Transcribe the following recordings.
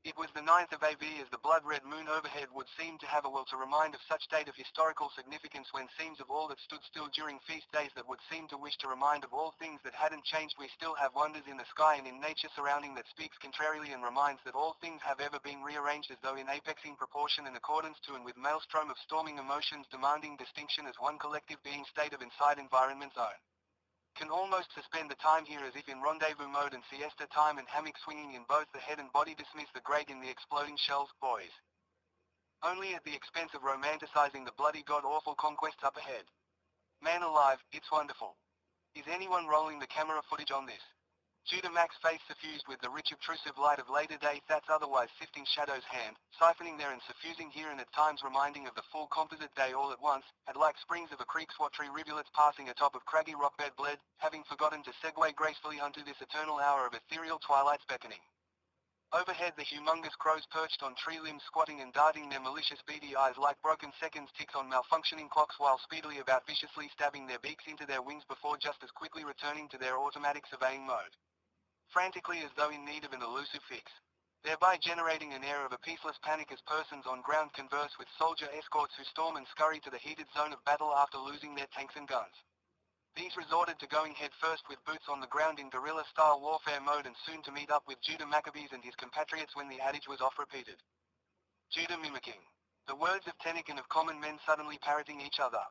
It was the 9th of AV as the blood-red moon overhead would seem to have a will to remind of such date of historical significance when seems of all that stood still during feast days that would seem to wish to remind of all things that hadn't changed. We still have wonders in the sky and in nature surrounding that speaks contrarily and reminds that all things have ever been rearranged as though in apexing proportion in accordance to and with maelstrom of storming emotions demanding distinction as one collective being state of inside environment's own. Can almost suspend the time here as if in rendezvous mode and siesta time and hammock swinging in both the head and body dismiss the great in the exploding shells, boys. Only at the expense of romanticizing the bloody god-awful conquests up ahead. Man alive, it's wonderful. Is anyone rolling the camera footage on this? Judah Mac's face suffused with the rich obtrusive light of later day that's otherwise sifting shadows hand, siphoning there and suffusing here and at times reminding of the full composite day all at once, at like springs of a creek swatry rivulets passing atop of craggy rockbed bled, having forgotten to segue gracefully unto this eternal hour of ethereal twilight's beckoning. Overhead the humongous crows perched on tree limbs squatting and darting their malicious beady eyes like broken seconds ticks on malfunctioning clocks while speedily about viciously stabbing their beaks into their wings before just as quickly returning to their automatic surveying mode. Frantically as though in need of an elusive fix, thereby generating an air of a peaceless panic as persons on ground converse with soldier escorts who storm and scurry to the heated zone of battle after losing their tanks and guns. These resorted to going head first with boots on the ground in guerrilla-style warfare mode and soon to meet up with Judah Maccabees and his compatriots when the adage was oft repeated. Judah mimicking the words of Tenek and of common men suddenly parroting each other.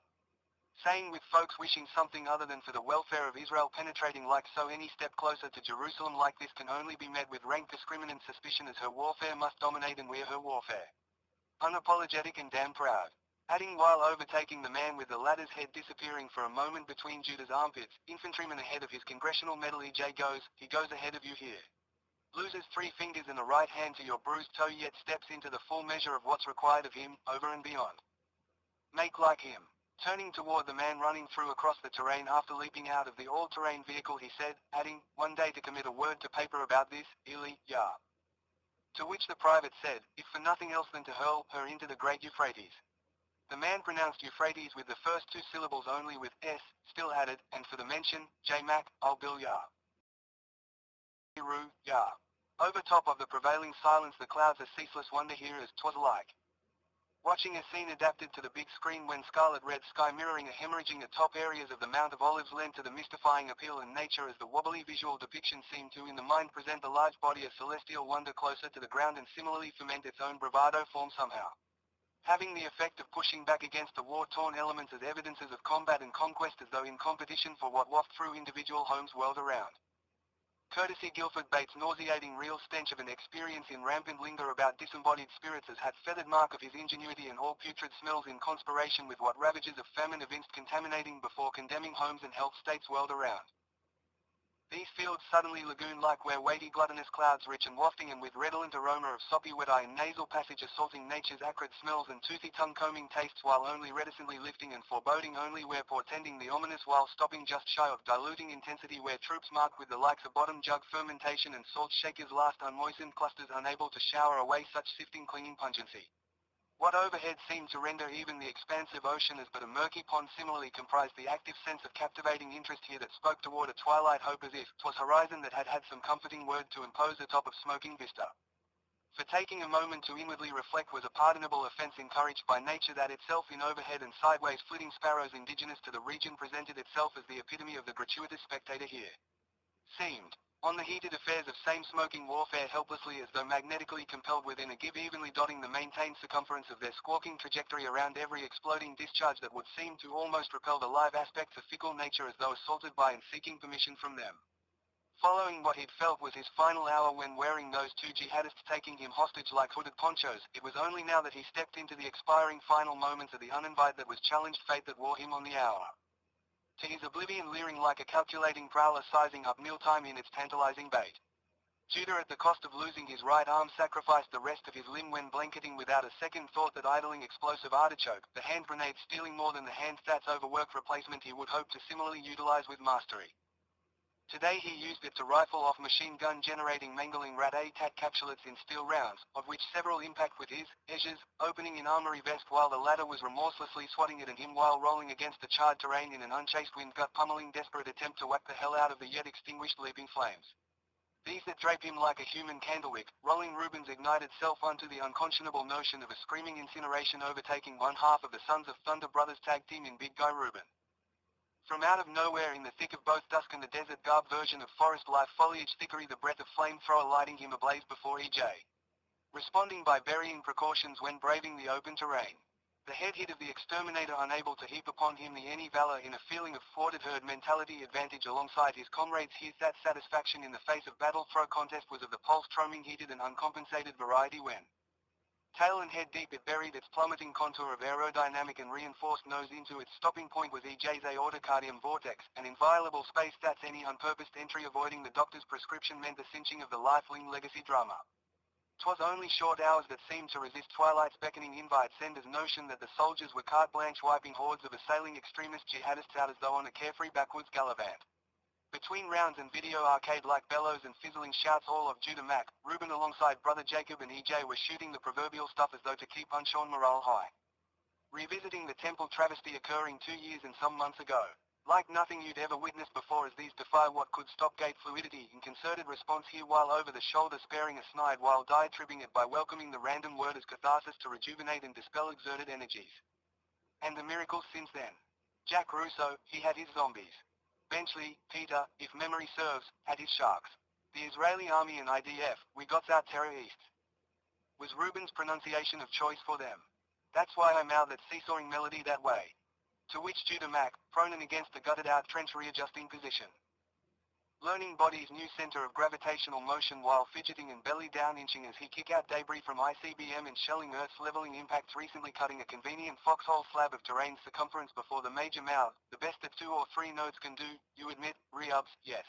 Saying with folks wishing something other than for the welfare of Israel penetrating like so any step closer to Jerusalem like this can only be met with rank discriminant suspicion as her warfare must dominate and we're her warfare. Unapologetic and damn proud. Adding while overtaking the man with the ladder's head disappearing for a moment between Judah's armpits, infantryman ahead of his congressional medal EJ goes, he goes ahead of you here. Loses 3 fingers and a right hand to your bruised toe yet steps into the full measure of what's required of him, over and beyond. Make like him. Turning toward the man running through across the terrain after leaping out of the all-terrain vehicle he said, adding, one day to commit a word to paper about this, Ely, yeah. To which the private said, if for nothing else than to hurl her into the great Euphrates. The man pronounced Euphrates with the first 2 syllables only with S, still added, and for the mention, J Mac, I'll bill ya. Ya. Over top of the prevailing silence the clouds a ceaseless wonder here as 'twas alike. Watching a scene adapted to the big screen when scarlet red sky mirroring a hemorrhaging atop areas of the Mount of Olives lent to the mystifying appeal and nature as the wobbly visual depiction seemed to in the mind present the large body of celestial wonder closer to the ground and similarly ferment its own bravado form somehow. Having the effect of pushing back against the war-torn elements as evidences of combat and conquest as though in competition for what waft through individual homes whirled around. Courtesy Guilford Bates' nauseating real stench of an experience in rampant linger about disembodied spirits as had feathered mark of his ingenuity and all putrid smells in conspiration with what ravages of famine evinced contaminating before condemning homes and health states whirled around. These fields suddenly lagoon-like where weighty gluttonous clouds rich and wafting and with redolent aroma of soppy wet-eye and nasal passage assaulting nature's acrid smells and toothy tongue-combing tastes while only reticently lifting and foreboding only where portending the ominous while stopping just shy of diluting intensity where troops mark with the likes of bottom jug fermentation and salt shakers last unmoistened clusters unable to shower away such sifting clinging pungency. What overhead seemed to render even the expansive ocean as but a murky pond similarly comprised the active sense of captivating interest here that spoke toward a twilight hope as if 'twas horizon that had some comforting word to impose atop of smoking vista. For taking a moment to inwardly reflect was a pardonable offense encouraged by nature that itself in overhead and sideways flitting sparrows indigenous to the region presented itself as the epitome of the gratuitous spectator here. Seemed. On the heated affairs of same smoking warfare helplessly as though magnetically compelled within a give evenly dotting the maintained circumference of their squawking trajectory around every exploding discharge that would seem to almost repel the live aspects of fickle nature as though assaulted by and seeking permission from them. Following what he'd felt was his final hour when wearing those 2 jihadists taking him hostage like hooded ponchos, it was only now that he stepped into the expiring final moments of the uninvited that was challenged fate that wore him on the hour. To his oblivion leering like a calculating prowler sizing up mealtime in its tantalizing bait. Judah at the cost of losing his right arm sacrificed the rest of his limb when blanketing without a second thought that idling explosive artichoke, the hand grenade stealing more than the hand stats overworked replacement he would hope to similarly utilize with mastery. Today he used it to rifle off machine gun generating mangling rat-a-tat capsulets in steel rounds, of which several impact with his edges, opening in armory vest while the latter was remorselessly swatting it at him while rolling against the charred terrain in an unchased wind gut pummeling desperate attempt to whack the hell out of the yet extinguished leaping flames. These that drape him like a human candlewick, rolling Reuben's ignited self onto the unconscionable notion of a screaming incineration overtaking one half of the Sons of Thunder Brothers tag team in Big Guy Reuben. From out of nowhere in the thick of both dusk and the desert garb version of forest life foliage thickery the breath of flamethrower lighting him ablaze before EJ. Responding by burying precautions when braving the open terrain. The head hit of the exterminator unable to heap upon him the any valor in a feeling of thwarted herd mentality advantage alongside his comrades his that satisfaction in the face of battle throw contest was of the pulse tromming heated and uncompensated variety when tail and head deep it buried its plummeting contour of aerodynamic and reinforced nose into its stopping point was EJ's aortocardium vortex, an inviolable space that's any unpurposed entry avoiding the doctor's prescription meant the cinching of the lifelong legacy drama. 'Twas only short hours that seemed to resist twilight's beckoning invite sender's notion that the soldiers were carte blanche wiping hordes of assailing extremist jihadists out as though on a carefree backwoods gallivant. Between rounds and video arcade-like bellows and fizzling shouts all of Judah Mack, Reuben alongside brother Jacob and EJ were shooting the proverbial stuff as though to keep Unshawn morale high. Revisiting the temple travesty occurring 2 years and some months ago. Like nothing you'd ever witnessed before as these defy what could stop gate fluidity in concerted response here while over the shoulder sparing a snide while diatribing it by welcoming the random word as catharsis to rejuvenate and dispel exerted energies. And the miracles since then. Jack Russo, he had his zombies. Benchley, Peter, if memory serves, had his sharks. The Israeli army and IDF, we got our terrorists. Was Reuben's pronunciation of choice for them. That's why I mouth that seesawing melody that way. To which Judah Mack, prone and against the gutted-out trench readjusting position. Learning body's new center of gravitational motion while fidgeting and belly down inching as he kick out debris from ICBM and shelling Earth's leveling impacts recently cutting a convenient foxhole slab of terrain circumference before the major mouth, the best that 2 or 3 nodes can do, you admit, re-ubs, yes.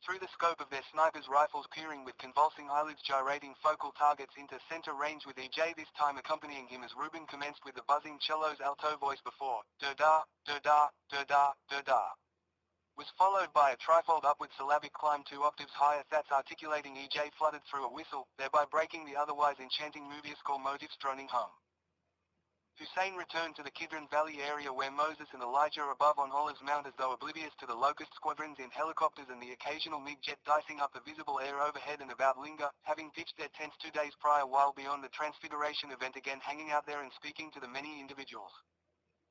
Through the scope of their snipers' rifles peering with convulsing eyelids gyrating focal targets into center range with EJ this time accompanying him as Reuben commenced with the buzzing cello's alto voice before, da-da, da-da, da-da, da-da. Was followed by a trifold upward syllabic climb 2 octaves higher that's articulating EJ flooded through a whistle, thereby breaking the otherwise enchanting movie score motif's droning hum. Hussein returned to the Kidron Valley area where Moses and Elijah above on Olive's Mount as though oblivious to the locust squadrons in helicopters and the occasional MiG jet dicing up the visible air overhead and about Linga, having pitched their tents 2 days prior while beyond the Transfiguration event again hanging out there and speaking to the many individuals.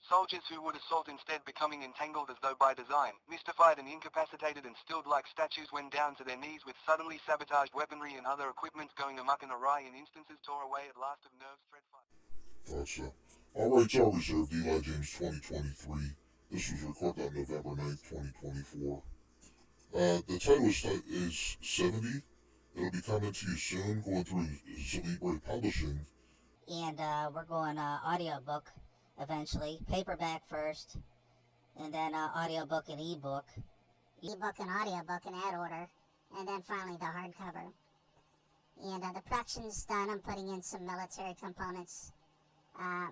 Soldiers who would assault instead becoming entangled as though by design, mystified and incapacitated and stilled like statues when down to their knees with suddenly sabotaged weaponry and other equipment going amok and awry in instances tore away at last of nerves thread fight. Thought so. All rights are reserved. Ely James 2023. This was recorded on November 9th, 2024. The title is 70. It'll be coming to you soon, going through Zalibre Publishing. And we're going audiobook eventually. Paperback first, and then audiobook and e-book. E-book and audiobook in that order, and then finally the hardcover. And the production's done. I'm putting in some military components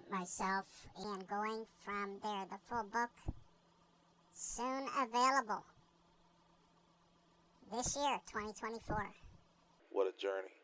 myself, and going from there. The full book soon available this year, 2024. What a journey.